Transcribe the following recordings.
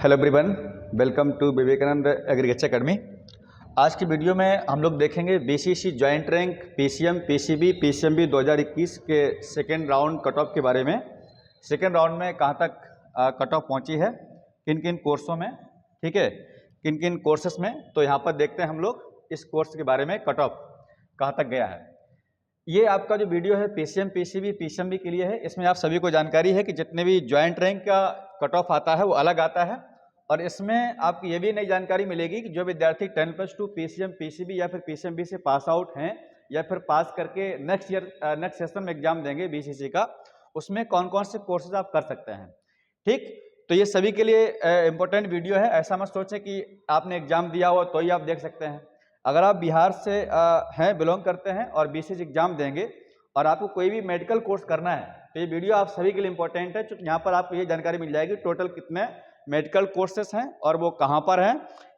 Hello everyone, welcome to Vivekananda agriculture academy. आज की video में हम लोग देखेंगे BCC joint rank PCM PCB PCMB 2021 के सेकेंड राउंड कट ऑफ के बारे में। सेकेंड राउंड में कहाँ तक कट ऑफ पहुँची है, किन किन कोर्सों में, ठीक है, किन किन कोर्सेस में। तो यहाँ पर देखते हैं हम लोग इस कोर्स के बारे में कट ऑफ कहाँ तक गया है। ये आपका जो वीडियो है पीसीएम पीसीबी पीसीएमबी के लिए है। इसमें आप सभी को जानकारी है कि जितने भी जॉइंट रैंक का कट ऑफ आता है वो अलग आता है, और इसमें आपको ये भी नई जानकारी मिलेगी कि जो विद्यार्थी 10+2 पीसीएम पीसीबी या फिर पीसीएमबी से पास आउट हैं या फिर पास करके नेक्स्ट सेशन में एग्जाम देंगे बीसीसी का, उसमें कौन कौन से कोर्सेज आप कर सकते हैं। ठीक, तो ये सभी के लिए इम्पोर्टेंट वीडियो है। ऐसा मत सोचें कि आपने एग्जाम दिया हो तो ही आप देख सकते हैं। अगर आप बिहार से हैं, बिलोंग करते हैं और बीसीसी एग्जाम देंगे और आपको कोई भी मेडिकल कोर्स करना है तो ये वीडियो आप सभी के लिए इंपॉर्टेंट है, क्योंकि यहाँ पर आपको ये जानकारी मिल जाएगी टोटल कितने मेडिकल कोर्सेस हैं और वो कहाँ पर हैं,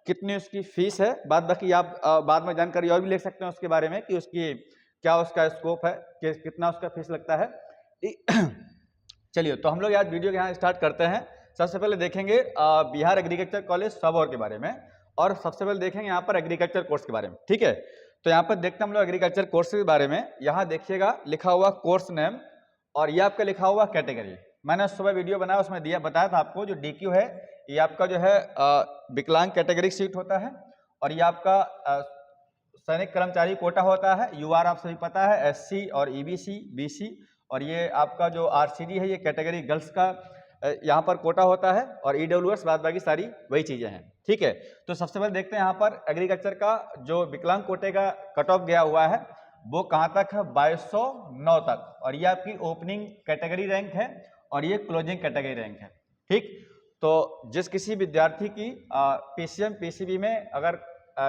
कितनी उसकी फीस है। बाकी आप बाद में जानकारी और भी ले सकते हैं उसके बारे में कि उसकी क्या उसका स्कोप है, कि कितना उसका फीस लगता है। चलिए, तो हम लोग आज वीडियो के यहाँ स्टार्ट करते हैं। सबसे पहले देखेंगे बिहार एग्रीकल्चर कॉलेज सबौर के बारे में, और सबसे पहले देखेंगे यहाँ पर एग्रीकल्चर कोर्स के बारे में। ठीक है, तो यहाँ पर देखते हैं हम लोग एग्रीकल्चर कोर्स के बारे में। यहाँ देखिएगा लिखा हुआ कोर्स नेम और ये आपका लिखा हुआ कैटेगरी। मैंने सुबह वीडियो बनाया, उसमें बताया था आपको जो डीक्यू है ये आपका जो है विकलांग कैटेगरी सीट होता है, और ये आपका सैनिक कर्मचारी कोटा होता है। यूआर आप सभी पता है, एससी और ईबीसी बीसी, और ये आपका जो आरसीडी है ये कैटेगरी गर्ल्स का यहाँ पर कोटा होता है, और ईडब्ल्यूएस बाद बाकी सारी वही चीजें हैं। ठीक है, तो सबसे पहले देखते हैं यहाँ पर एग्रीकल्चर का जो विकलांग कोटे का कट ऑफ गया हुआ है वो कहाँ तक है, 2209 तक, और ये आपकी ओपनिंग कैटेगरी रैंक है और ये क्लोजिंग कैटेगरी रैंक है। ठीक, तो जिस किसी विद्यार्थी की पीसीएम पीसीबी में अगर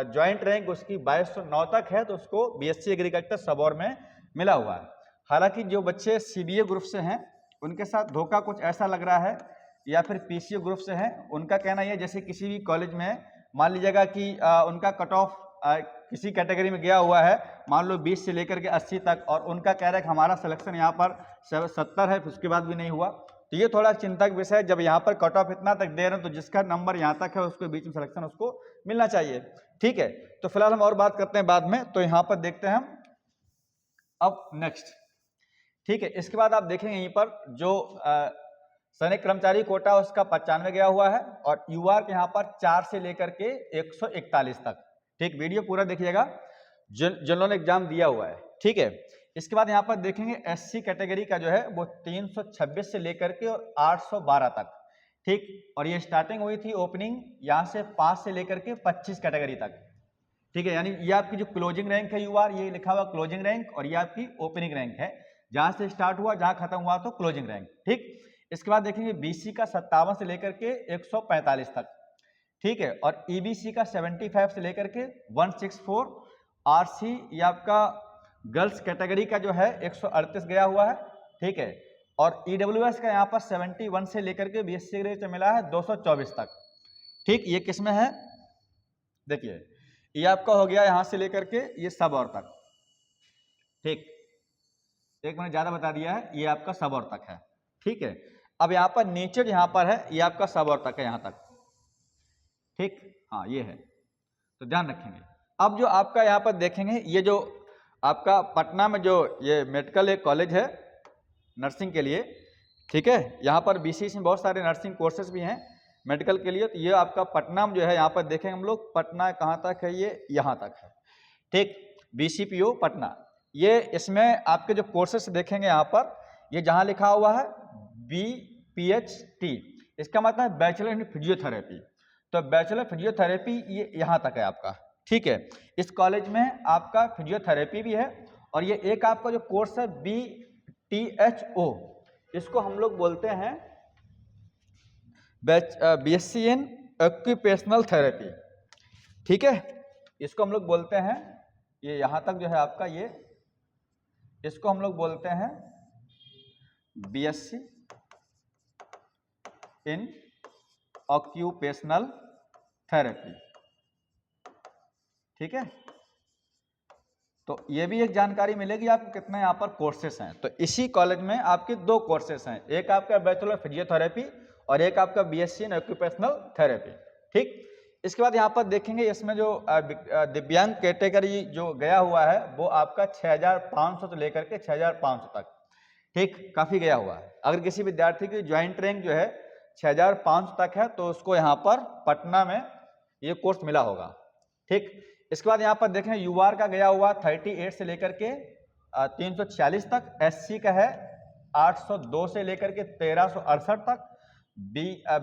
ज्वाइंट रैंक उसकी 2209 तक है तो उसको बीएससी एग्रीकल्चर सबौर में मिला हुआ है। हालांकि जो बच्चे सीबीए ग्रुप से हैं उनके साथ धोखा कुछ ऐसा लग रहा है, या फिर पीसीयू ग्रुप से हैं, उनका कहना यह जैसे किसी भी कॉलेज में मान लीजिएगा कि उनका कट ऑफ किसी कैटेगरी में गया हुआ है, मान लो 20 से लेकर के 80 तक, और उनका कह रहा है कि हमारा सिलेक्शन यहाँ पर 70 है, उसके बाद भी नहीं हुआ। तो ये थोड़ा चिंता का विषय है। जब यहाँ पर कट ऑफ इतना तक दे रहे हैं तो जिसका नंबर यहाँ तक है उसको बीच में सिलेक्शन उसको मिलना चाहिए। ठीक है, तो फिलहाल हम और बात करते हैं बाद में। तो यहाँ पर देखते हैं हम अब नेक्स्ट। ठीक है, इसके बाद आप देखेंगे यहीं पर जो सैनिक कर्मचारी कोटा उसका 95 गया हुआ है, और यूआर के यहाँ पर 4 से लेकर के 141 तक। ठीक, वीडियो पूरा देखिएगा जिन्होंने ने एग्जाम दिया हुआ है। ठीक है, इसके बाद यहाँ पर देखेंगे एससी कैटेगरी का जो है वो 326 से लेकर के और 812 तक। ठीक, और ये स्टार्टिंग हुई थी ओपनिंग यहाँ से 5 से लेकर के 25 कैटेगरी तक। ठीक है, यानी ये आपकी जो क्लोजिंग रैंक है यूआर, ये लिखा हुआ क्लोजिंग रैंक, और ये आपकी ओपनिंग रैंक है, जहां से स्टार्ट हुआ जहां खत्म हुआ तो क्लोजिंग रैंक। ठीक, इसके बाद देखेंगे बीसी का 57 से लेकर के 145 तक। ठीक है, और ईबीसी का 75 से लेकर के 164, आरसी ये आपका गर्ल्स कैटेगरी का जो है 138 गया हुआ है। ठीक है, और ईडब्ल्यूएस का यहाँ पर 71 से लेकर के बीएससी ग्रेड मिला है 224 तक। ठीक, ये किस में है, देखिए ये आपका हो गया यहाँ से लेकर के ये सब और तक। ठीक, एक मैंने ज्यादा बता दिया है, ये आपका सब और तक है। ठीक है, अब यहाँ पर नीचे यहाँ पर है ये आपका सब और तक है यहाँ तक। ठीक, हाँ ये है, तो ध्यान रखेंगे। अब जो आपका यहाँ पर देखेंगे ये जो आपका पटना में जो ये मेडिकल एक कॉलेज है नर्सिंग के लिए। ठीक है, यहाँ पर बीसीसी में बहुत सारे नर्सिंग कोर्सेज भी हैं मेडिकल के लिए। तो ये आपका पटना में जो है यहाँ पर देखेंगे हम लोग, पटना कहाँ तक है, ये यहाँ तक है। ठीक, बीसीपीओ पटना, ये इसमें आपके जो कोर्सेस देखेंगे यहाँ पर ये जहाँ लिखा हुआ है BPHT, इसका मतलब है बैचलर इन फिजियोथेरेपी। तो बैचलर फिजियोथेरेपी ये यहाँ तक है आपका। ठीक है, इस कॉलेज में आपका फिजियोथेरेपी भी है, और ये एक आपका जो कोर्स है BTHO, इसको हम लोग बोलते हैं BSc इन ऑक्यूपेशनल थेरेपी। ठीक है, इसको हम लोग बोलते हैं, ये यहाँ तक जो है आपका ये, इसको हम लोग बोलते हैं बीएससी इन ऑक्यूपेशनल थेरेपी। ठीक है, तो ये भी एक जानकारी मिलेगी आपको कितने यहाँ पर कोर्सेस हैं। तो इसी कॉलेज में आपके 2 कोर्सेस हैं, एक आपका बैचलर फिजियोथेरेपी और एक आपका बीएससी इन ऑक्यूपेशनल थेरेपी। ठीक, इसके बाद यहाँ पर देखेंगे इसमें जो दिव्यांग कैटेगरी जो गया हुआ है वो आपका 6500 से लेकर के 6500 तक। ठीक, काफी गया हुआ है। अगर किसी विद्यार्थी की ज्वाइंट रैंक जो है 6500 तक है तो उसको यहाँ पर पटना में ये कोर्स मिला होगा। ठीक, इसके बाद यहाँ पर देखें यूआर का गया हुआ 38 से लेकर के 346 तक, एससी का है 802 से लेकर के 1368 तक,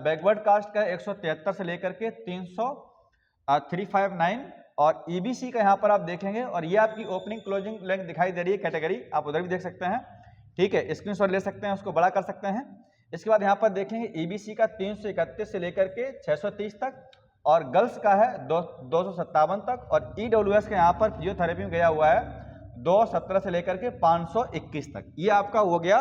बैकवर्ड कास्ट का 173 से लेकर के 359 और ईबीसी का यहाँ पर आप देखेंगे और ये आपकी ओपनिंग क्लोजिंग लिंक दिखाई दे रही है कैटेगरी, आप उधर भी देख सकते हैं। ठीक है, स्क्रीनशॉट ले सकते हैं, उसको बड़ा कर सकते हैं। इसके बाद यहाँ पर देखेंगे ईबीसी का 331 से लेकर के 630 तक और गर्ल्स का है 257 तक और ईडब्ल्यूएस का यहाँ पर फिजियोथेरेपी में गया हुआ है 217 से लेकर के 521 तक। ये आपका हो गया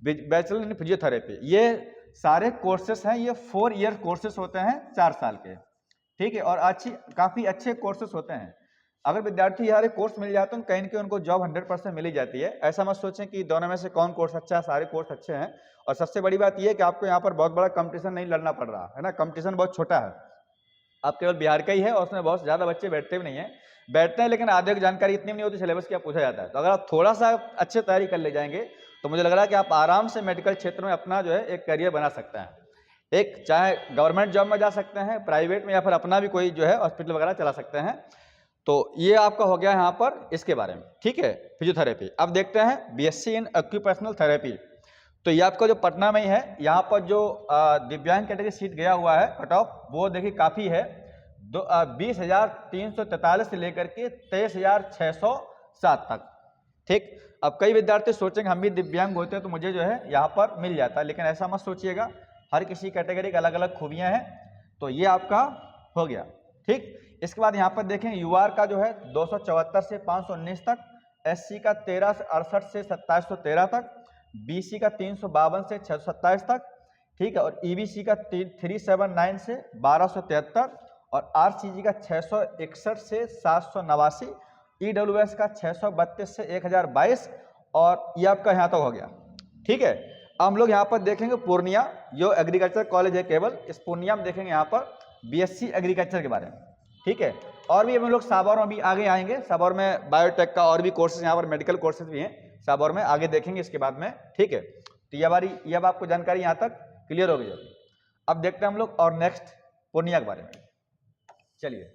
बैचलर इन फिजियोथेरेपी। ये सारे कोर्सेस हैं, ये 4 ईयर कोर्सेस होते हैं 4 साल के। ठीक है, और काफ़ी अच्छे कोर्सेस होते हैं। अगर विद्यार्थी यार कोर्स मिल जाते हैं कहीं ना कहीं उनको जॉब 100% मिल ही जाती है। ऐसा मत सोचें कि दोनों में से कौन कोर्स अच्छा है, सारे कोर्स अच्छे हैं। और सबसे बड़ी बात यह है कि आपको यहाँ पर बहुत बड़ा कंपटीशन नहीं लड़ना पड़ रहा है ना, कंपटीशन बहुत छोटा है। आप केवल बिहार का ही है और उसमें बहुत ज़्यादा बच्चे बैठते भी नहीं है, बैठते हैं लेकिन आधे की जानकारी इतनी भी नहीं होती, सिलेबस क्या पूछा जाता है। तो अगर आप थोड़ा सा अच्छे तैयारी कर ले जाएंगे तो मुझे लग रहा है कि आप आराम से मेडिकल क्षेत्र में अपना जो है एक करियर बना सकते हैं। एक चाहे गवर्नमेंट जॉब में जा सकते हैं, प्राइवेट में, या फिर अपना भी कोई जो है हॉस्पिटल वगैरह चला सकते हैं। तो ये आपका हो गया यहाँ पर इसके बारे में। ठीक है, फिजियोथेरेपी। अब देखते हैं बीएससी इन ऑक्यूपेशनल थेरेपी। तो ये आपका जो पटना में ही है, यहाँ पर जो दिव्यांग कैटेगरी सीट गया हुआ है कट ऑफ वो देखिए काफ़ी है, 20,343 से लेकर के 23,607 तक। ठीक, अब कई विद्यार्थी सोचेंगे हम भी दिव्यांग होते हैं तो मुझे जो है यहाँ पर मिल जाता है, लेकिन ऐसा मत सोचिएगा, हर किसी कैटेगरी की अलग अलग खूबियाँ हैं। तो ये आपका हो गया। ठीक, इसके बाद यहाँ पर देखें यूआर का जो है 274 से 519 तक, एससी का 13 से 68 से 2713 तक, बीसी का 352 से 627 तक। ठीक है, और ईबीसी का 379 से 1273 और आरसीजी का 661 से 789, ईडब्ल्यूएस का 632 से 1022 और ये आपका यहाँ तक हो गया। ठीक है, हम लोग यहाँ पर देखेंगे पूर्णिया जो एग्रीकल्चर कॉलेज है, केवल इस पूर्णिया में देखेंगे यहाँ पर बीएससी एग्रीकल्चर के बारे में। ठीक है, और भी हम लोग साबौर में भी आगे आएंगे, साबौर में बायोटेक का और भी कोर्सेज, यहाँ पर मेडिकल कोर्सेज भी हैं साबौर में, आगे देखेंगे इसके बाद में। ठीक है, तो ये अब आपको जानकारी यहाँ तक क्लियर हो गई होगी। अब देखते हैं हम लोग और नेक्स्ट पूर्णिया के बारे में। चलिए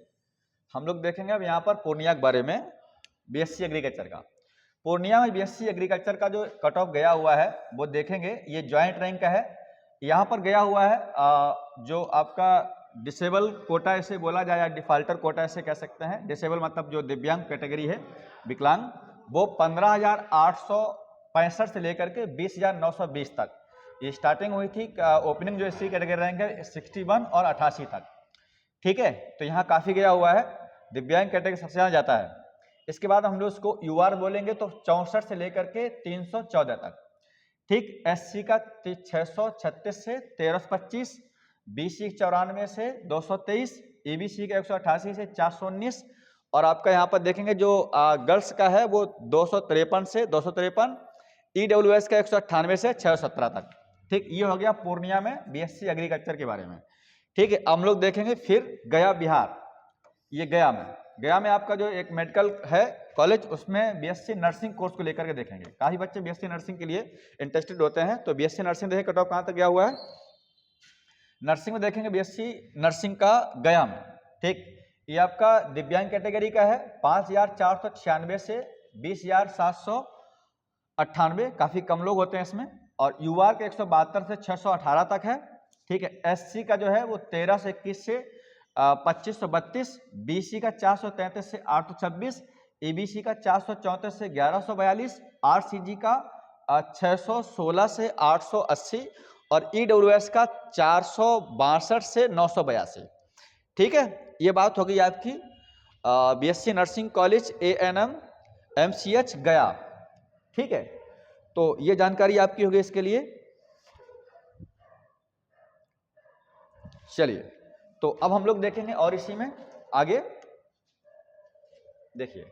हम लोग देखेंगे अब यहाँ पर पूर्णिया के बारे में, बीएससी एग्रीकल्चर का। पूर्णिया में बीएससी एग्रीकल्चर का जो कट ऑफ गया हुआ है वो देखेंगे, ये ज्वाइंट रैंक का है। यहाँ पर गया हुआ है जो आपका डिसेबल कोटा ऐसे बोला जाए या डिफाल्टर कोटा ऐसे कह सकते हैं, डिसेबल मतलब जो दिव्यांग कैटेगरी है, विकलांग, वो 15,865 से लेकर के 20,920 तक ये स्टार्टिंग हुई थी। ओपनिंग जो एससी कैटेगरी रैंक है 61 और 88 तक। ठीक है, तो यहाँ काफ़ी गया हुआ है, दिव्यांग कैटेगरी सबसे ज़्यादा जाता है। इसके बाद हम लोग उसको यूआर बोलेंगे तो 64 से लेकर के 314 तक। ठीक, एससी का 636 से 1325, बीसी 94 से 223, ईबीसी का 188 से 419 और आपका यहाँ पर देखेंगे जो गर्ल्स का है वो 253 से 253, ईडब्ल्यूएस का 198 से 617 तक। ठीक, ये हो गया पूर्णिया में बीएससी एग्रीकल्चर के बारे में। ठीक है, हम लोग देखेंगे फिर गया बिहार। ये गया में आपका जो एक मेडिकल है कॉलेज, उसमें बीएससी नर्सिंग कोर्स को लेकर के देखेंगे। काफ़ी बच्चे बीएससी नर्सिंग के लिए इंटरेस्टेड होते हैं, तो बीएससी नर्सिंग देखें कट ऑफ कहाँ तक गया हुआ है। नर्सिंग में देखेंगे बीएससी नर्सिंग का गया में। ठीक, ये आपका दिव्यांग कैटेगरी का है 5,496 से 20,798, काफ़ी कम लोग होते हैं इसमें। और यूआर के 172 से 618 तक है। ठीक है, एससी का जो है वो 13 से 21 से 2532, बीसी का 433 से 826, ईबीसी का 434 से 1142, आरसीजी का 616 से 880 और ईडब्ल्यूएस का 462 से 982। ठीक है, ये बात होगी आपकी BSc nursing college ANM MCH गया। ठीक है, तो ये जानकारी आपकी होगी इसके लिए। चलिए, तो अब हम लोग देखेंगे और इसी में आगे देखिए,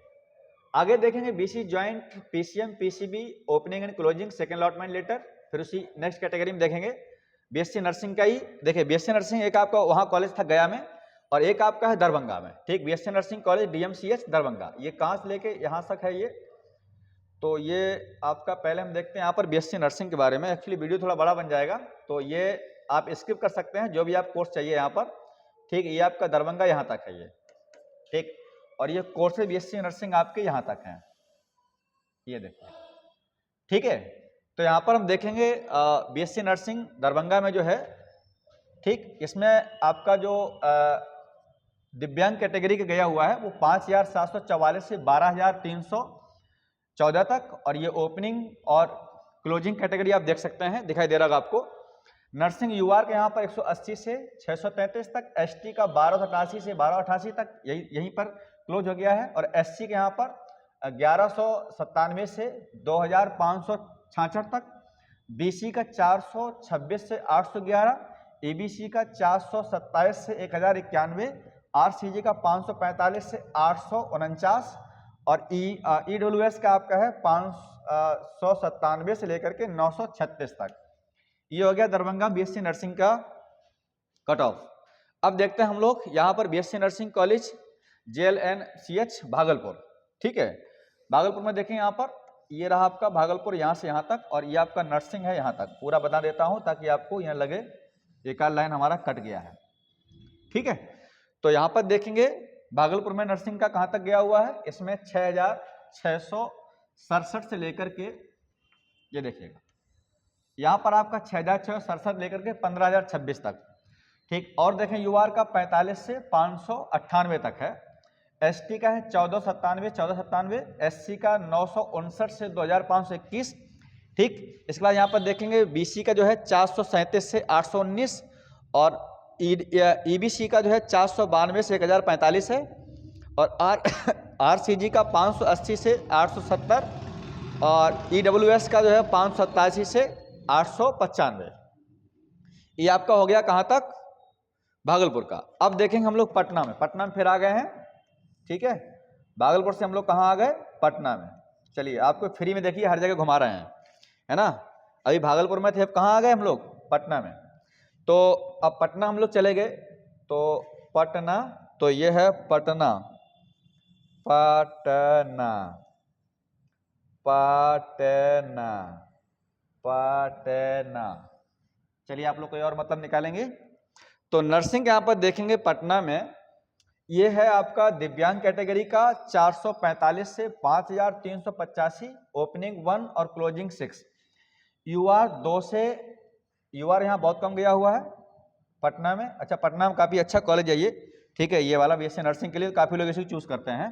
आगे देखेंगे BC joint, PCM, PCB, opening and closing, second allotment letter. फिर उसी नेक्स्ट कैटेगरी में देखेंगे बीएससी नर्सिंग का ही देखिए, बीएससी नर्सिंग एक आपका वहाँ कॉलेज था गया में और एक आपका है दरभंगा में, ठीक। BSc nursing college DMCH Darbhanga, ये कहाँ से लेके यहाँ तक है ये। तो ये आपका पहले हम देखते हैं यहाँ पर बीएससी नर्सिंग के बारे में। एक्चुअली वीडियो थोड़ा बड़ा बन जाएगा तो ये आप स्किप कर सकते हैं, जो भी आप कोर्स चाहिए यहाँ पर, ठीक। ये आपका दरभंगा यहाँ तक है ये, ठीक। और ये कोर्स बीएससी नर्सिंग आपके यहाँ तक है, ये देखिए, ठीक है। तो यहाँ पर हम देखेंगे बीएससी नर्सिंग दरभंगा में जो है, ठीक। इसमें आपका जो दिव्यांग कैटेगरी का गया हुआ है वो 5,744 से 12,314 तक, और ये ओपनिंग और क्लोजिंग कैटेगरी आप देख सकते हैं, दिखाई दे रहा होगा आपको। नर्सिंग यूआर के यहाँ पर 180 से 633 तक, एसटी का 1288 से 1288 तक यहीं पर क्लोज हो गया है, और एससी के यहाँ पर 1197 से 2,566 तक, बीसी का 426 से 811, ईबीसी का 427 से 1,091, आरसीजी का 545 से 849, और ईडब्ल्यूएस का आपका है 597 से लेकर के 936 तक। ये हो गया दरभंगा बीएससी नर्सिंग का कट ऑफ। अब देखते हैं हम लोग यहाँ पर BSc nursing college JLNCH Bhagalpur, ठीक है। भागलपुर में देखें यहाँ पर, ये रहा आपका भागलपुर यहाँ से यहाँ तक, और ये आपका नर्सिंग है यहाँ तक। पूरा बता देता हूँ ताकि आपको यहाँ लगे एक आध लाइन हमारा कट गया है, ठीक है। तो यहाँ पर देखेंगे भागलपुर में नर्सिंग का कहाँ तक गया हुआ है, इसमें 6,667 से लेकर के, ये देखिएगा यहाँ पर आपका 6,667 लेकर के 15,026 तक, ठीक। और देखें यूआर का 45 से 598 तक है, एसटी का है 1497, एससी का 959 से 2,521, ठीक। इसके बाद यहाँ पर देखेंगे बीसी का जो है 437 से 819, और ईबीसी का जो है 492 से 1,045 है, और आरसीजी का 580 से 870, और ईडब्ल्यूएस का जो है 587 से 895। ये आपका हो गया कहाँ तक, भागलपुर का। अब देखेंगे हम लोग पटना में। पटना में फिर आ गए हैं, ठीक है। भागलपुर से हम लोग कहाँ आ गए, पटना में। चलिए आपको फ्री में देखिए हर जगह घुमा रहे हैं, है ना। अभी भागलपुर में थे, अब कहाँ आ गए हम लोग, पटना में। तो अब पटना हम लोग चले गए, तो पटना, तो ये है पटना, पटना, पटना, पटना। चलिए आप लोग कोई और मतलब निकालेंगे। तो नर्सिंग यहाँ पर देखेंगे पटना में, ये है आपका दिव्यांग कैटेगरी का 445 से 5,385, ओपनिंग 1 और क्लोजिंग 6, यूआर 2 से, यूआर यहाँ बहुत कम गया हुआ है पटना में। अच्छा, पटना में काफ़ी अच्छा कॉलेज है ये, ठीक है। ये वाला बीएससी नर्सिंग के लिए काफ़ी लोग इसे चूज़ करते हैं।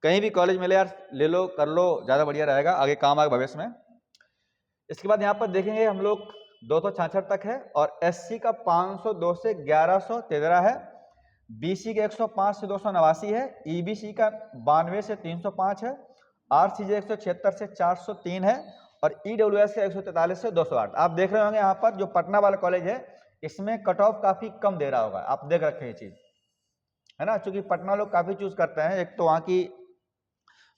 कहीं भी कॉलेज मिले यार ले लो, कर लो, ज़्यादा बढ़िया रहेगा, आगे काम आएगा भविष्य में। इसके बाद यहाँ पर देखेंगे हम लोग 266 तक है, और एससी का 502 से 1,113 है, बीसी के 105 से 289 है, ईबीसी का 92 से 305 है, आरसीजी 176 से 403 है, और ईडब्ल्यूएस का 143 से 208। आप देख रहे होंगे यहाँ पर जो पटना वाला कॉलेज है इसमें कट ऑफ काफ़ी कम दे रहा होगा, आप देख रखे ये चीज़, है ना। चूँकि पटना लोग काफ़ी चूज़ करते हैं, एक तो वहाँ की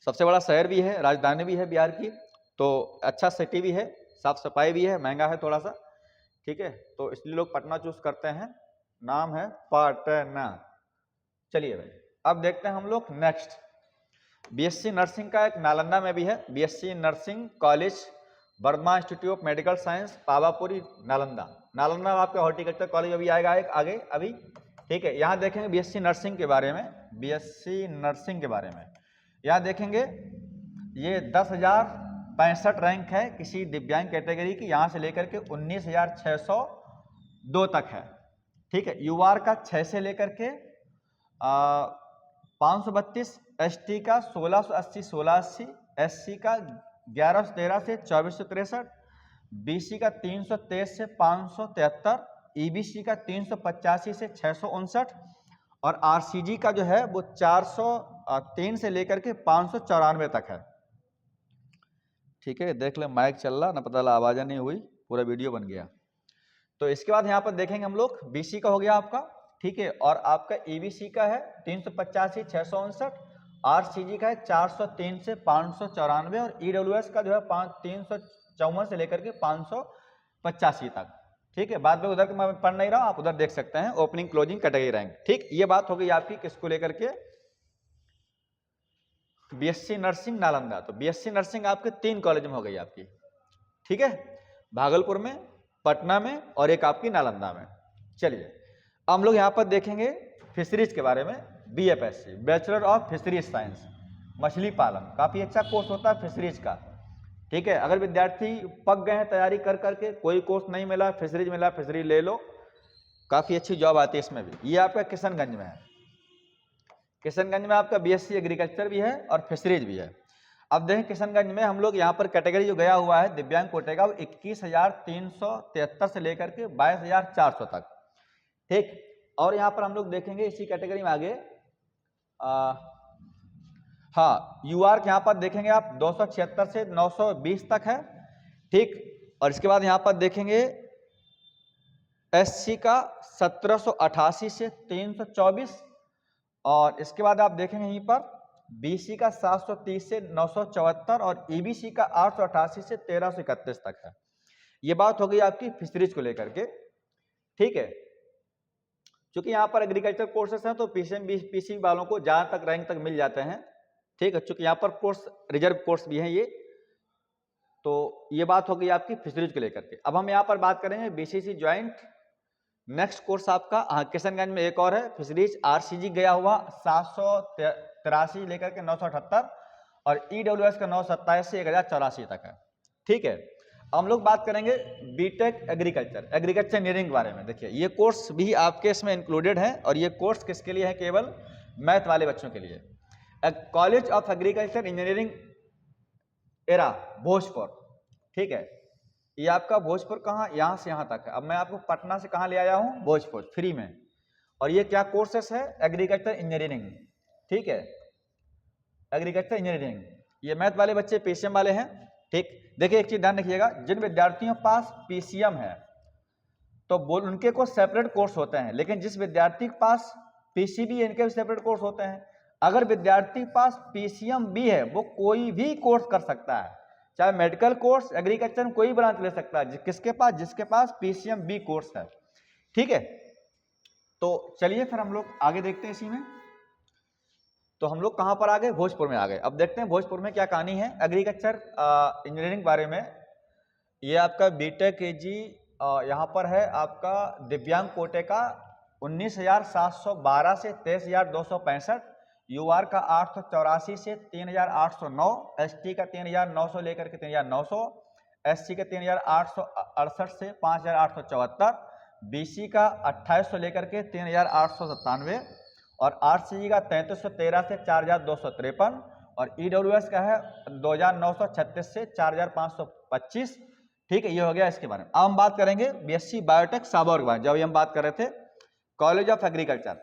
सबसे बड़ा शहर भी है, राजधानी भी है बिहार की, तो अच्छा सिटी भी है, साफ सफाई भी है, महंगा है थोड़ा सा, ठीक है। तो इसलिए लोग पटना चूज करते हैं, नाम है पटना। चलिए भाई अब देखते हैं हम लोग नेक्स्ट। बीएससी नर्सिंग का एक नालंदा में भी है, BSc nursing college Verma institute of medical science Pawapuri Nalanda. Nalanda में आपका हॉर्टिकल्चर कॉलेज अभी आएगा एक आगे अभी, ठीक है। यहाँ देखेंगे बीएससी नर्सिंग के बारे में, बीएससी नर्सिंग के बारे में यहाँ देखेंगे ये 10,065 रैंक है किसी दिव्यांग कैटेगरी की, यहाँ से लेकर के 19,602 तक है, ठीक है। यूआर का 6 से लेकर के 532, एसटी का 1680 1680, एससी का 1113 से 2463, बीसी का 323 से 573, ईबीसी का 385 से 659, और आरसीजी का जो है वो 403 से लेकर के 594 तक है, ठीक है। देख ले माइक चल रहा ना, पता लगा आवाज़ नहीं हुई, पूरा वीडियो बन गया। तो इसके बाद यहाँ पर देखेंगे हम लोग बीसी का हो गया आपका, ठीक है। और आपका ईबीसी का है 385 659, आरसीजी का है 403 से 594, और ईडब्ल्यूएस का जो है 354 से लेकर के 585 तक, ठीक है, बाद में उधर मैं पढ़ नहीं रहा, आप उधर देख सकते हैं ओपनिंग क्लोजिंग कैटेगरी रैंक। ठीक, ये बात हो गई आपकी किसको लेकर के, बीएससी नर्सिंग नालंदा। तो बीएससी नर्सिंग आपके 3 कॉलेज में हो गई आपकी, ठीक है, भागलपुर में, पटना में और एक आपकी नालंदा में। चलिए अब हम लोग यहाँ पर देखेंगे फिशरीज के बारे में। BFSc, bachelor of fisheries science, मछली पालन, काफ़ी अच्छा कोर्स होता है फिशरीज का। ठीक है, अगर विद्यार्थी पक गए हैं तैयारी कर करके, कोई कोर्स नहीं मिला, फिशरीज मिला, फिशरीज ले लो, काफ़ी अच्छी जॉब आती है इसमें भी। ये आपका किशनगंज में है, किशनगंज में आपका बीएससी एग्रीकल्चर भी है और फिशरीज भी है। अब देखें किशनगंज में हम लोग यहाँ पर कैटेगरी जो गया हुआ है दिव्यांग कोटे का, वो 21,373 से लेकर के 22,400 तक। ठीक, और यहाँ पर हम लोग देखेंगे इसी कैटेगरी में आगे हाँ यूआर यहाँ पर देखेंगे आप 276 से 920 तक है। ठीक, और इसके बाद यहाँ पर देखेंगे एससी का 1788 से 324, और इसके बाद आप देखेंगे यहीं पर बीसी का 730 से 974 और ईबीसी का 888 से 1331 तक है। ये बात हो गई आपकी फिशरीज को लेकर के। ठीक है, क्योंकि यहाँ पर एग्रीकल्चर कोर्सेस हैं तो पीसीएम पीसी वालों को जहाँ तक रैंक तक मिल जाते हैं। ठीक है, चूंकि यहाँ पर कोर्स रिजर्व कोर्स भी है ये, तो ये बात हो गई आपकी फिशरीज को लेकर के। अब हम यहाँ पर बात करेंगे बीसीसी ज्वाइंट। नेक्स्ट कोर्स आपका किशनगंज में एक और है फिशरीज आरसीजी गया हुआ 783 लेकर के 978 और ईडब्ल्यूएस का 927 से 1084 तक है। ठीक है, हम लोग बात करेंगे बीटेक एग्रीकल्चर, एग्रीकल्चर इंजीनियरिंग के बारे में। देखिए ये कोर्स भी आपके इसमें इंक्लूडेड है, और ये कोर्स किसके लिए है, केवल मैथ वाले बच्चों के लिए। College of agriculture engineering era Bhojpur. ठीक है, ये आपका भोजपुर कहाँ, यहाँ से यहाँ तक है। अब मैं आपको पटना से कहाँ ले आया हूँ, भोजपुर, फ्री में। और ये क्या कोर्सेस है, एग्रीकल्चर इंजीनियरिंग। ठीक है, एग्रीकल्चर इंजीनियरिंग, ये मैथ वाले बच्चे पीसीएम वाले हैं। ठीक, देखिए एक चीज ध्यान रखिएगा, जिन विद्यार्थियों के पास पीसीएम है तो बोल उनके को सेपरेट कोर्स होते हैं, लेकिन जिस विद्यार्थी के पास पीसीबी है इनके भी सेपरेट कोर्स होते हैं। अगर विद्यार्थी के पास पीसीएम भी है वो कोई भी कोर्स कर सकता है, चाहे मेडिकल कोर्स, एग्रीकल्चर में कोई ब्रांच ले सकता है, किसके पास, जिसके पास पीसीएम बी कोर्स है। ठीक है, तो चलिए फिर हम लोग आगे देखते हैं इसी में। तो हम लोग कहाँ पर आ गए, भोजपुर में आ गए। अब देखते हैं भोजपुर में क्या कहानी है एग्रीकल्चर इंजीनियरिंग बारे में। ये आपका बीटेक जी यहाँ पर है आपका दिव्यांग कोटे का 19,712 से 23,265, यूआर का 884 से 3,809, एसटी का 3,900 लेकर के 3,900, एससी का 3,868 से 5,874, बीसी का 2,800 लेकर के 3,897 और आरसीजी का 3,313 से 4,253 और ईडब्ल्यूएस का है 2,936 से 4,525। ठीक है, ये हो गया इसके बारे में। अब हम बात करेंगे बीएससी बायोटेक साबौर के बारे में। जब हम बात कर रहे थे कॉलेज ऑफ एग्रीकल्चर,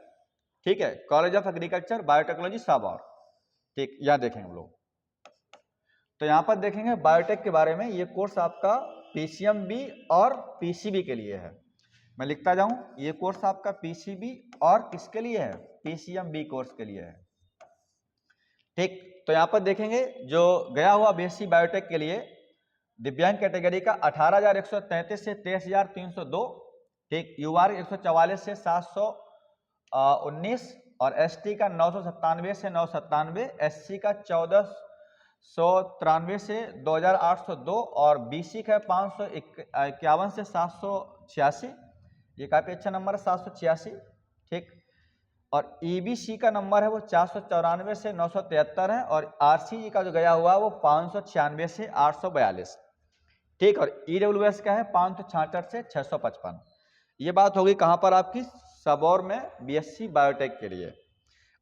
ठीक है, college of agriculture biotechnology Sabour. ठीक, यहाँ देखेंगे हम लोग, तो यहाँ पर देखेंगे बायोटेक के बारे में। ये कोर्स आपका पीसीएमबी और पीसीबी के लिए है। मैं लिखता जाऊं, ये कोर्स आपका पीसीबी और किसके लिए है, पीसीएमबी कोर्स के लिए है। ठीक, तो यहाँ पर देखेंगे जो गया हुआ बीएससी बायोटेक के लिए दिव्यांग कैटेगरी का 18,133 से 23,302। ठीक, यूआर 144 से 719 और एसटी का 997 से 997, एससी का 1,493 से 2,802 और बीसी का 551 से 786। ये काफ़ी अच्छा नंबर है 786। ठीक, और ईबीसी का नंबर है वो 494 से 973 है और आरसीजी का जो गया हुआ है वो 596 से 842। ठीक, और ईडब्ल्यूएस का है 566 से 655। ये बात होगी कहाँ पर आपकी, सबौर में बीएससी बायोटेक के लिए।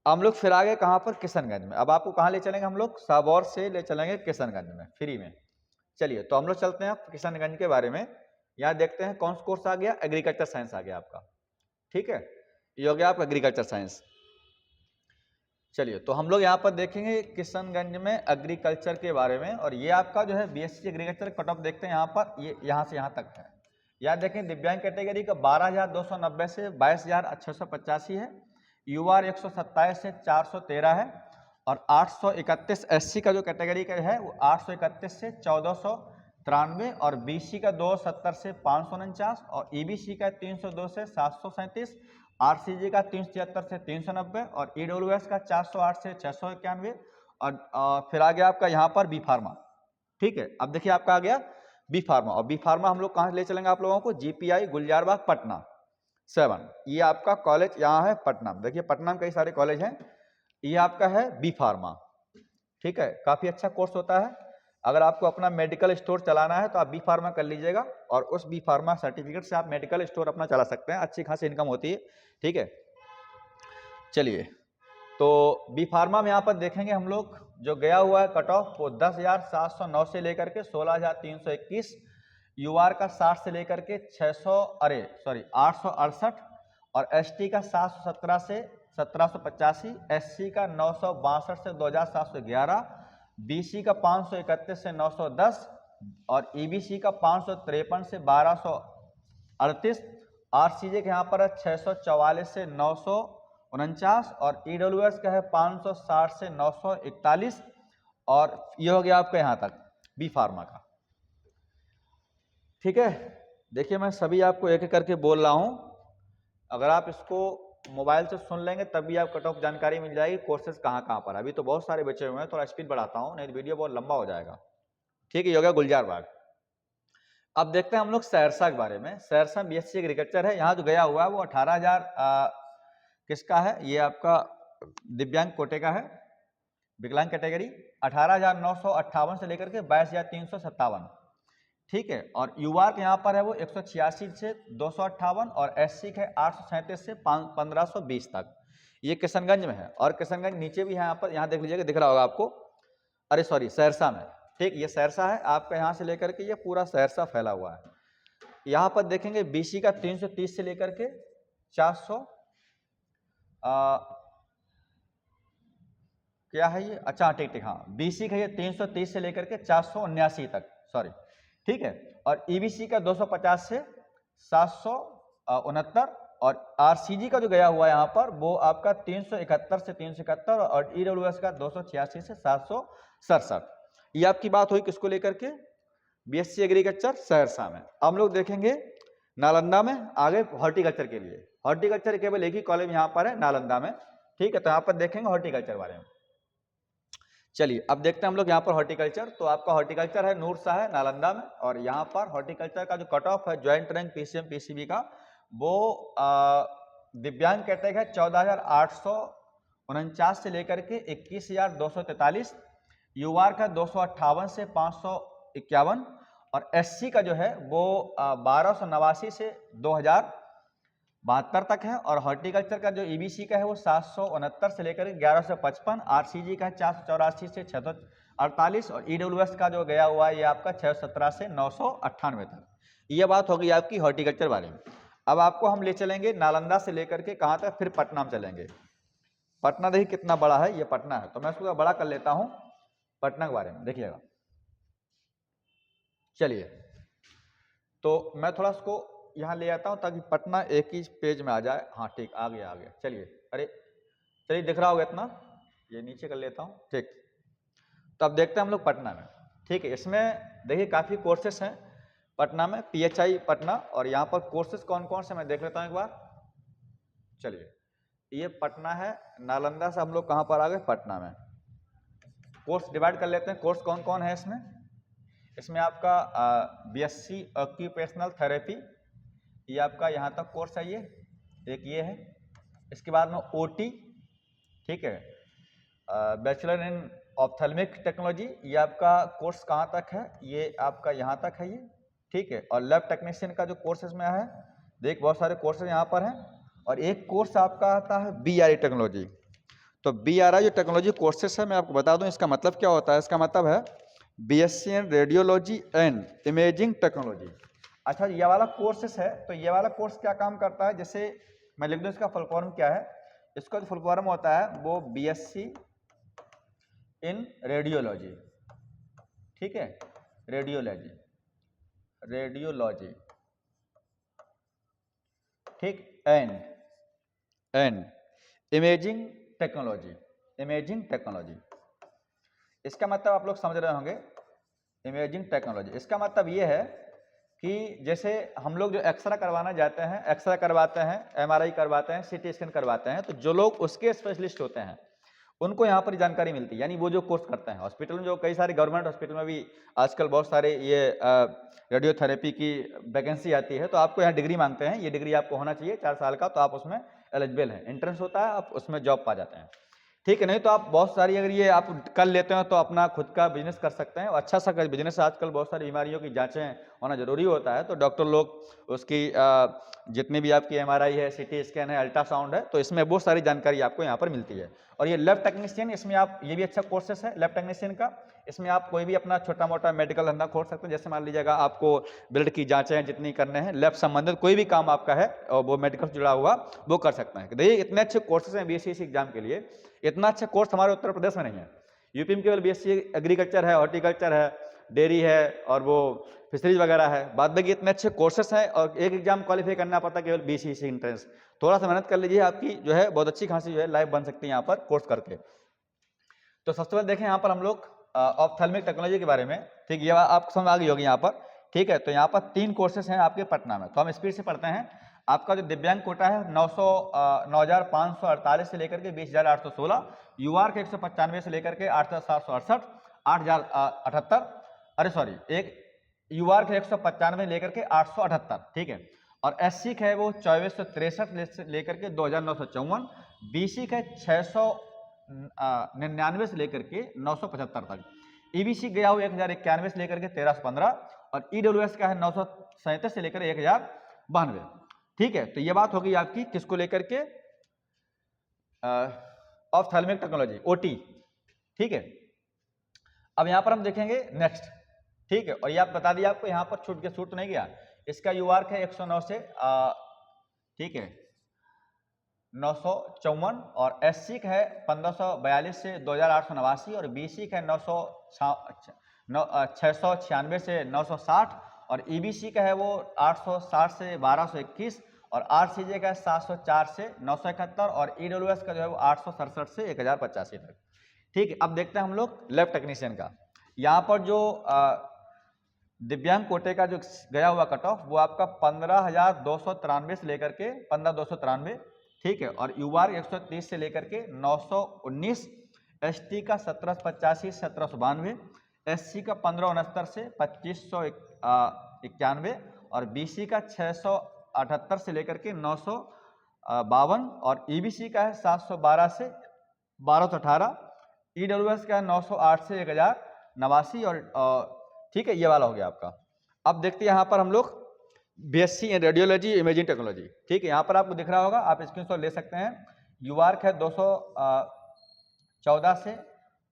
हम लोग फिर आगे कहाँ पर, किशनगंज में। अब आपको कहाँ ले चलेंगे हम लोग, सबौर से ले चलेंगे किशनगंज में फ्री में। चलिए तो हम लोग चलते हैं किशनगंज के बारे में। यहाँ देखते हैं कौन सा कोर्स आ गया, एग्रीकल्चर साइंस आ गया आपका। ठीक है, ये हो गया आपका एग्रीकल्चर साइंस। चलिए तो हम लोग यहाँ पर देखेंगे किशनगंज में एग्रीकल्चर के बारे में, और ये आपका जो है बीएससी एग्रीकल्चर कट ऑफ देखते हैं यहाँ पर, ये यहाँ से यहाँ तक है। यहाँ देखें दिव्यांग कैटेगरी का 12,290 से 22,685 है, यूआर 127 से 413 है और 831 एससी का जो कैटेगरी का है वो 831 से 93 और BC का 270 से 549 और EBC का 302 से 737, RCG का 376 से 390 और EWS का 408 से 691 और फिर आ गया आपका यहाँ पर बी फार्मा। ठीक है, अब देखिए आपका आ गया बी फार्मा और बी फार्मा हम लोग कहाँ ले चलेंगे आप लोगों को, GPI गुलजारबाग पटना 7। ये आपका कॉलेज यहाँ है पटना। देखिए पटना में कई सारे कॉलेज हैं। ये आपका है बी फार्मा। ठीक है, काफी अच्छा कोर्स होता है। अगर आपको अपना मेडिकल स्टोर चलाना है तो आप बी फार्मा कर लीजिएगा और उस बी फार्मा सर्टिफिकेट से आप मेडिकल स्टोर अपना चला सकते हैं, अच्छी खासी इनकम होती है। ठीक है, चलिए तो बी फार्मा में यहाँ पर देखेंगे हम लोग जो गया हुआ है कट ऑफ वो 10,709 से लेकर के 16,321, यूआर का 60 से लेकर के 868 और एसटी का 717 से 1785, एससी का 962 से 2,711, बीसी का 531 से 910 और ईबीसी का 553 से 1,238, आरसीजे के यहाँ पर है 644 से 949 और ईडब्ल्यूएस का है 560 से 941 और ये हो गया आपका यहाँ तक बी फार्मा का। ठीक है, देखिए मैं सभी आपको एक एक करके बोल रहा हूँ, अगर आप इसको मोबाइल से सुन लेंगे तब भी आप कट ऑफ जानकारी मिल जाएगी कोर्सेज कहाँ कहाँ पर। अभी तो बहुत सारे बचे हुए हैं, थोड़ा स्पीड बढ़ाता हूँ नहीं तो वीडियो बहुत लंबा हो जाएगा। ठीक है, ये हो गया गुलजारबाग। अब देखते हैं हम लोग सहरसा के बारे में। सहरसा BSc एग्रीकल्चर है, यहाँ जो गया हुआ है वो 18,000 किसका है, ये आपका दिव्यांग कोटे का है, विकलांग कैटेगरी 18,958 से लेकर के 22,357। ठीक है, और युवा के यहाँ पर है वो 186 से 258 और एससी के 837 से 1520 तक। ये किशनगंज में है और किशनगंज नीचे भी है यहाँ पर, यहाँ देख लीजिएगा, दिख रहा होगा आपको, अरे सॉरी सहरसा में। ठीक, ये सहरसा है आपका, यहाँ से लेकर के ये पूरा सहरसा फैला हुआ है। यहाँ पर देखेंगे बीसी का 330 से लेकर के 400 क्या है ये, अच्छा ठीक ठीक हाँ, बीसी का ये 330 से लेकर के 479 तक, सॉरी। ठीक है, और ईबीसी का 250 से 769 और आरसीजी का जो गया हुआ है यहाँ पर वो आपका 371 से 371 और ईडब्ल्यूएस का 286 से 767। ये आपकी बात हुई किसको लेकर के, बीएससी एग्रीकल्चर सहरसा में। हम लोग देखेंगे नालंदा में आगे हॉर्टिकल्चर के लिए। हॉर्टिकल्चर केवल एक ही कॉलेज यहाँ पर है नालंदा में। ठीक है, तो यहाँ पर देखेंगे हॉर्टिकल्चर बारे में। चलिए अब देखते हैं हम लोग यहाँ पर हॉर्टिकल्चर। तो आपका हॉर्टिकल्चर है नूर शाह है नालंदा में और यहाँ पर हॉर्टिकल्चर का जो कट ऑफ है ज्वाइंट रैंक पीसीएम पीसीबी का वो दिव्यांग कैटेगरी है 14,849 से लेकर के 21,243, यूआर का 258 से 551 और एससी का जो है वो 1289 से 2072 तक है और हॉर्टिकल्चर का जो ईबीसी का है वो 769 से लेकर 1155, आरसीजी का 484 से 648 और ईडब्ल्यूएस का जो गया हुआ है ये आपका 617 से 998 तक। ये बात होगी आपकी हॉर्टिकल्चर बारे में। अब आपको हम ले चलेंगे नालंदा से लेकर के कहाँ तक, फिर पटना में चलेंगे। पटना देखिए कितना बड़ा है, ये पटना है, तो मैं इसको बड़ा कर लेता हूँ पटना के बारे में, देखिएगा। चलिए तो मैं थोड़ा इसको यहाँ ले आता हूँ ताकि पटना एक ही पेज में आ जाए। हाँ ठीक, आ गया आ गया। चलिए, अरे चलिए दिख रहा होगा इतना, ये नीचे कर लेता हूँ। ठीक, तो अब देखते हैं हम लोग पटना में। ठीक है, इसमें देखिए काफ़ी कोर्सेस हैं पटना में, PHI पटना, और यहाँ पर कोर्सेज कौन कौन से मैं देख लेता हूँ एक बार। चलिए, ये पटना है, नालंदा से हम लोग कहाँ पर आ गए, पटना में। कोर्स डिवाइड कर लेते हैं, कोर्स कौन कौन है इसमें। इसमें आपका BSc ऑक्यूपेशनल थेरेपी, ये आपका यहाँ तक कोर्स है, ये एक ये है। इसके बाद में OT, ठीक है, बैचलर इन ऑप्थेल्मिक टेक्नोलॉजी, ये आपका कोर्स कहाँ तक है, ये आपका यहाँ तक है ये। ठीक है, और लैब टेक्नीशियन का जो कोर्स इसमें है, देख बहुत सारे कोर्सेज यहाँ पर हैं। और एक कोर्स आपका आता है BRI टेक्नोलॉजी। तो BRI जो टेक्नोलॉजी कोर्सेस है मैं आपको बता दूं इसका मतलब क्या होता है। इसका मतलब है BSc in radiology and imaging technology. अच्छा, ये वाला कोर्सेस है, तो ये वाला कोर्स क्या काम करता है, जैसे मैं लिख दूं इसका फुल फॉर्म क्या है। इसका जो फुल फॉर्म होता है वो BSc इन रेडियोलॉजी, ठीक है, रेडियोलॉजी, ठीक, एंड इमेजिंग टेक्नोलॉजी, इसका मतलब आप लोग समझ रहे होंगे। इमेजिंग टेक्नोलॉजी, इसका मतलब ये है कि जैसे हम लोग जो एक्सरे करवाना जाते हैं, एक्सरे करवाते हैं, एमआरआई करवाते हैं, सीटी स्कैन करवाते हैं, तो जो लोग उसके स्पेशलिस्ट होते हैं उनको यहाँ पर जानकारी मिलती है, यानी वो जो कोर्स करते हैं हॉस्पिटल में, जो कई सारे गवर्नमेंट हॉस्पिटल में भी आजकल बहुत सारे ये रेडियोथेरेपी की वैकेंसी आती है, तो आपको यहाँ डिग्री मांगते हैं, ये डिग्री आपको होना चाहिए 4 साल का, तो आप उसमें एलिजिबल हैं, एंट्रेंस होता है, आप उसमें जॉब पा जाते हैं, ठीक है। नहीं तो आप बहुत सारी अगर ये आप कर लेते हो तो अपना खुद का बिजनेस कर सकते हैं, और अच्छा सा बिजनेस, आजकल बहुत सारी बीमारियों की जांचें होना जरूरी होता है, तो डॉक्टर लोग उसकी जितनी भी आपकी एमआरआई है, सीटी स्कैन है, अल्ट्रासाउंड है, तो इसमें बहुत सारी जानकारी आपको यहाँ पर मिलती है। और ये लैब टेक्नीशियन, इसमें आप, ये भी अच्छा कोर्सेस है लैब टेक्नीशियन का, इसमें आप कोई भी अपना छोटा मोटा मेडिकल धंधा खोल सकते हैं, जैसे मान लीजिएगा आपको ब्लड की जांचें जितनी करने हैं, लैब संबंधित कोई भी काम आपका है और वो मेडिकल से जुड़ा हुआ, वो कर सकते हैं। देखिए इतने अच्छे कोर्सेज हैं बीएससी एग्जाम के लिए, इतना अच्छा कोर्स हमारे उत्तर प्रदेश में नहीं है। यूपी में केवल बीएससी एग्रीकल्चर है, हॉर्टिकल्चर है, डेयरी है और वो फिशरीज वगैरह है, बाद बाकी इतने अच्छे कोर्सेस हैं, और एक एग्जाम क्वालिफाई करना पड़ता है केवल बीसीसी एंट्रेंस। थोड़ा सा मेहनत कर लीजिए, आपकी जो है बहुत अच्छी खासी जो है लाइफ बन सकती है यहाँ पर कोर्स करके। तो सबसे पहले देखें यहाँ पर हम लोग ऑप्थेल्मिक टेक्नोलॉजी के बारे में, ठीक, ये आपको समझ आ गई होगी यहाँ पर, ठीक है। तो यहाँ पर 3 कोर्सेज हैं आपके पटना में, तो हम स्पीड से पढ़ते हैं। आपका जो दिव्यांग कोटा है 9,548 से लेकर के 20,816, यूआर के 195 से लेकर के 8,768, 8,078, अरे सॉरी, एक यूआर के 195 लेकर के 878, ठीक है। और एससी का है वो 2463 से लेकर के 2,954, बीसी का 699 से लेकर के 975 तक, ईबीसी गया हो 1,091 से लेकर के 1,315, और ईडब्ल्यूएस का है 937 से लेकर 1,092, ठीक है। तो ये बात होगी आपकी किसको लेकर के, ऑप्थेल्मिक टेक्नोलॉजी ओटी, ठीक है। अब यहां पर हम देखेंगे नेक्स्ट, ठीक है। और ये आप बता दिया, आपको यहां पर छूट तो नहीं गया, इसका यूआर है 109 से ठीक है 954, और एससी का है 1542 से 2,889, और बीसी का है 696 से 960, और ईबीसी का है वो 860 से 1,221, और आरसीजे का है 704 से 971, और ईडब्ल्यूएस का जो है वो 867 से 1,085 तक, ठीक है। अब देखते हैं हम लोग लैब टेक्नीशियन का। यहाँ पर जो दिव्यांग कोटे का जो गया हुआ कट ऑफ वो आपका 15,293 से लेकर के 15,293, ठीक है। और यूआर 130 से लेकर के 919, एसटी का 1785 से 1792, एससी का 1569 से 2591, और बीसी का 678 से लेकर के 952, और ईबीसी का है 712 से 1218, ईडब्ल्यूएस का है 908 से 1,089, और ठीक है, ये वाला हो गया आपका। अब देखते हैं यहाँ पर हम लोग BSc in radiology imaging technology, ठीक है। यहाँ पर आपको दिख रहा होगा, आप स्क्रीनशॉट ले सकते हैं। यूआर है 214 से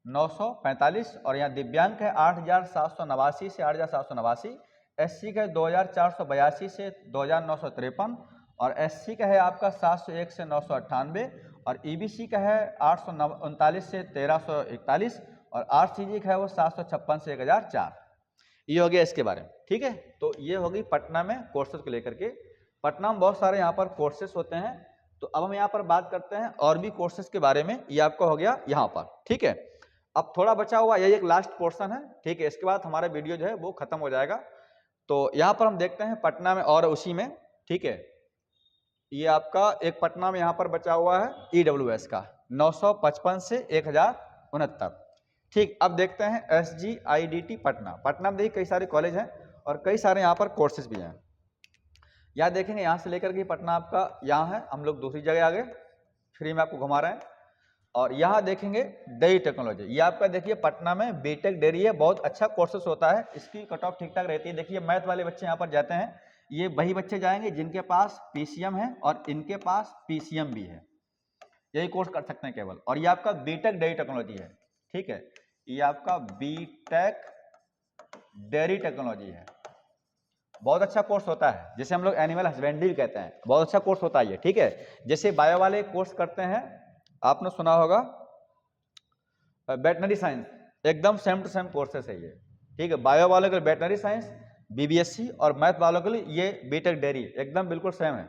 945, और यहाँ दिव्यांग है 8,789 से 8,789, एससी का है 2,482 से 2,953, और एससी का है आपका 701 से 998, और ईबीसी का है 839 से 1,341, और आरसीजी का है वो 756 से 1,004। ये हो गया इसके बारे में, ठीक है। तो ये होगी पटना में कोर्सेज को लेकर के। पटना में बहुत सारे यहाँ पर कोर्सेज होते हैं, तो अब हम यहाँ पर बात करते हैं और भी कोर्सेज के बारे में। ये आपका हो गया यहाँ पर, ठीक है। अब थोड़ा बचा हुआ यही एक लास्ट पोर्शन है, ठीक है। इसके बाद हमारा वीडियो जो है वो खत्म हो जाएगा। तो यहाँ पर हम देखते हैं पटना में और उसी में, ठीक है। ये आपका एक पटना में यहाँ पर बचा हुआ है ईडब्ल्यूएस का 955 से 1,069, ठीक। अब देखते हैं SGIDT पटना। पटना में देखिए कई सारे कॉलेज हैं और कई सारे यहाँ पर कोर्सेज भी हैं। यहाँ देखेंगे, यहाँ से लेकर के पटना आपका यहाँ है, हम लोग दूसरी जगह आ गए, फ्री में आपको घुमा रहे हैं। और यहाँ देखेंगे डेयरी टेक्नोलॉजी, ये आपका देखिए पटना में बीटेक डेयरी है, बहुत अच्छा कोर्सेज होता है, इसकी कट ऑफ ठीक ठाक रहती है। देखिए मैथ वाले बच्चे यहाँ पर जाते हैं, ये वही बच्चे जाएंगे जिनके पास पीसीएम है और इनके पास पीसीएम भी है, यही कोर्स कर सकते हैं केवल। और ये आपका बीटेक डेयरी टेक्नोलॉजी है, ठीक है। ये आपका बीटेक डेयरी टेक्नोलॉजी है, बहुत अच्छा कोर्स होता है, जैसे हम लोग एनिमल हस्बेंड्री कहते हैं, बहुत अच्छा कोर्स होता है ये, ठीक है। जैसे बायो वाले कोर्स करते हैं, आपने सुना होगा वेटनरी साइंस, एकदम सेम टू सेम कोर्सेस है ये, ठीक है। बायो वालों के लिए वेटनरी साइंस बीबीएससी, और मैथ वालों के लिए ये बीटेक डेयरी, एकदम बिल्कुल सेम है।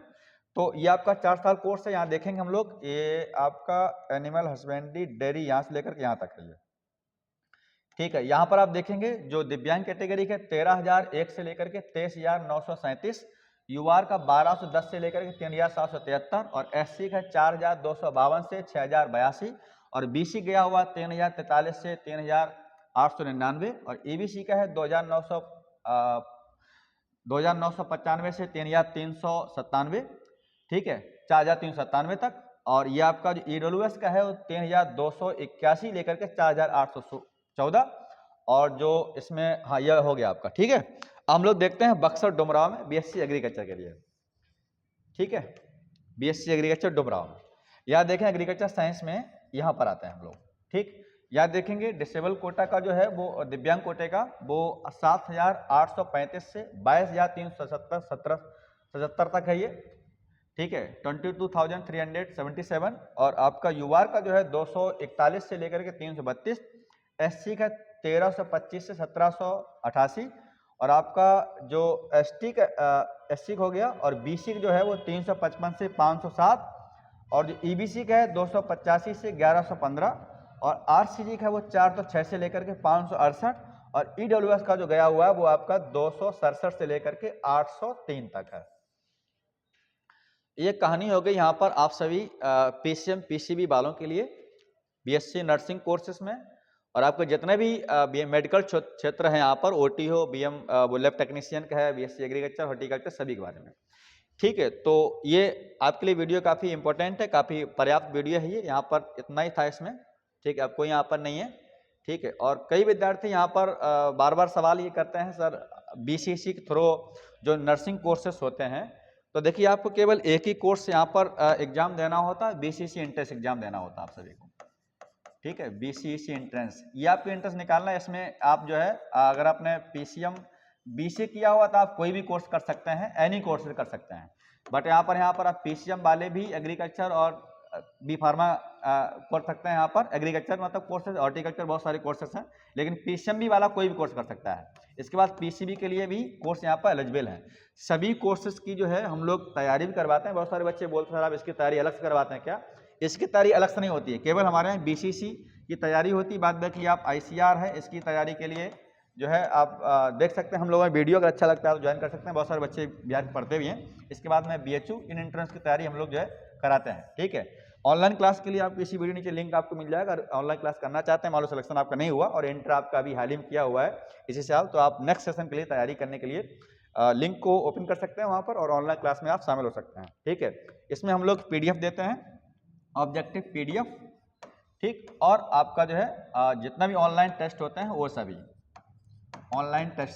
तो ये आपका 4 साल कोर्स है। यहाँ देखेंगे हम लोग, ये आपका एनिमल हस्बेंड्री डेयरी यहाँ से लेकर के यहाँ तक है ये, ठीक है। यहाँ पर आप देखेंगे जो दिव्यांग कैटेगरी के 13,001 से लेकर के 23,937, यूआर का 1,210 से लेकर के 3,773 और एससी का 4,252 से 6,082 और बीसी गया हुआ 3,043 से 3,899 और ईबीसी का है 2,995 से 3,397, ठीक है, 4,397 तक। और ये आपका जो ईडब्ल्यूएस का है वो 3,281 लेकर के 4,814 और जो इसमें हाँ यह हो गया आपका, ठीक है। हम लोग देखते हैं बक्सर डुमराव में बीएससी एग्रीकल्चर के लिए, ठीक है, बीएससी एग्रीकल्चर डुमराव में। यहाँ देखें एग्रीकल्चर साइंस में यहाँ पर आते हैं हम लोग, ठीक। यहाँ देखेंगे डिसेबल कोटा का जो है वो दिव्यांग कोटे का वो 7,835 से 22,377 तक है ये, ठीक है, 22,377 और आपका यूआर का जो है 241 से लेकर के 332, एससी का 1,325 से 1,788 और आपका जो एसटी हो गया और बीसी जो है वो 355 से 507 और जो ईबीसी का है 285 से 1,115 और आरसीजी का है वो 406 से लेकर के 568 और ईडब्ल्यूएस का जो गया हुआ है वो आपका 267 से लेकर के 803 तक है। ये कहानी हो गई यहाँ पर आप सभी पीसीएम पीसीबी वालों के लिए बीएससी नर्सिंग कोर्सेज में। और आपके जितने भी मेडिकल क्षेत्र हैं यहाँ पर ओटी हो, बीएम वो लैब टेक्नीशियन का है, बीएससी एग्रीकल्चर, हॉर्टिकल्चर, सभी के बारे में, ठीक है। तो ये आपके लिए वीडियो काफ़ी इंपॉर्टेंट है, काफ़ी पर्याप्त वीडियो है ये। यहाँ पर इतना ही था इसमें, ठीक है, अब कोई यहाँ पर नहीं है, ठीक है। और कई विद्यार्थी यहाँ पर बार बार सवाल ये करते हैं सर बीसीसी के थ्रू जो नर्सिंग कोर्सेस होते हैं, तो देखिए आपको केवल एक ही कोर्स यहाँ पर एग्जाम देना होता है, बीसीसी एंट्रेंस एग्जाम देना होता है आप सभी को, ठीक है, बीसीसी एंट्रेंस। ये आपको एंट्रेंस निकालना है। इसमें आप जो है अगर आपने पीसीएम बीसी किया हुआ तो आप कोई भी कोर्स कर सकते हैं, एनी कोर्स कर सकते हैं। बट यहाँ पर आप पीसीएम वाले भी एग्रीकल्चर और बी फार्मा कर सकते हैं। यहाँ पर एग्रीकल्चर मतलब कोर्सेज, हॉर्टिकल्चर बहुत सारे कोर्सेज हैं, लेकिन पीसीएम भी वाला कोई भी कोर्स कर सकता है। इसके बाद पीसीबी के लिए भी कोर्स यहाँ पर एलिजिबल है। सभी कोर्सेज की जो है हम लोग तैयारी भी करवाते हैं। बहुत सारे बच्चे बोलते हैं सर आप इसकी तैयारी अलग से करवाते हैं क्या? इसकी तैयारी अलग से नहीं होती है, केवल हमारे यहाँ बीसीसी की तैयारी होती है। बाद बाकी आप आईसीआर है, इसकी तैयारी के लिए जो है आप देख सकते हैं। हम लोगों का वीडियो अगर अच्छा लगता है तो ज्वाइन कर सकते हैं। बहुत सारे बच्चे बिहार पढ़ते भी हैं। इसके बाद में बीएचयू इन एंट्रेंस की तैयारी हम लोग जो है कराते हैं, ठीक है। ऑनलाइन क्लास के लिए आपको इसी वीडियो नीचे लिंक आपको मिल जाएगा। अगर ऑनलाइन क्लास करना चाहते हैं, मान लो सिलेक्शन आपका नहीं हुआ और एंटर आपका अभी हाल ही में किया हुआ है इसी साल, तो आप नेक्स्ट सेशन के लिए तैयारी करने के लिए लिंक को ओपन कर सकते हैं वहाँ पर और ऑनलाइन क्लास में आप शामिल हो सकते हैं, ठीक है। इसमें हम लोग पीडीएफ देते हैं, ऑब्जेक्टिव पीडीएफ, ठीक। और आपका जो है जितना भी ऑनलाइन टेस्ट होते हैं वो सभी ऑनलाइन टेस्ट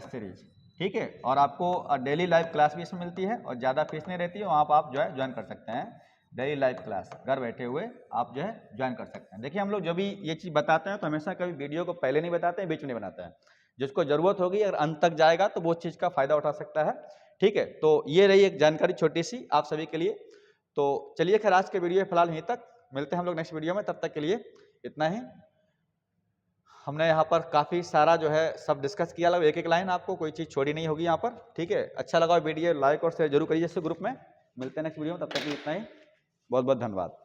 सीरीज, ठीक है। और आपको डेली लाइव क्लास भी इसमें मिलती है और ज़्यादा फीस नहीं रहती है। वहाँ पर आप जो है ज्वाइन कर सकते हैं। डेली लाइव क्लास घर बैठे हुए आप जो है ज्वाइन कर सकते हैं। देखिए हम लोग जो भी ये चीज़ बताते हैं तो हमेशा कभी वीडियो को पहले नहीं बताते हैं, बीच में नहीं बनाते हैं। जिसको ज़रूरत होगी अगर अंत तक जाएगा तो वो चीज़ का फ़ायदा उठा सकता है, ठीक है। तो ये रही एक जानकारी छोटी सी आप सभी के लिए। तो चलिए खैर आज के वीडियो फिलहाल यहीं तक, मिलते हैं हम लोग नेक्स्ट वीडियो में। तब तक के लिए इतना ही। हमने यहाँ पर काफ़ी सारा जो है सब डिस्कस किया, लगभग एक एक लाइन, आपको कोई चीज़ छोड़ी नहीं होगी यहाँ पर, ठीक है। अच्छा लगा वीडियो लाइक और शेयर जरूर करिए इससे ग्रुप में। मिलते हैं नेक्स्ट वीडियो में, तब तक के लिए इतना ही। बहुत बहुत धन्यवाद।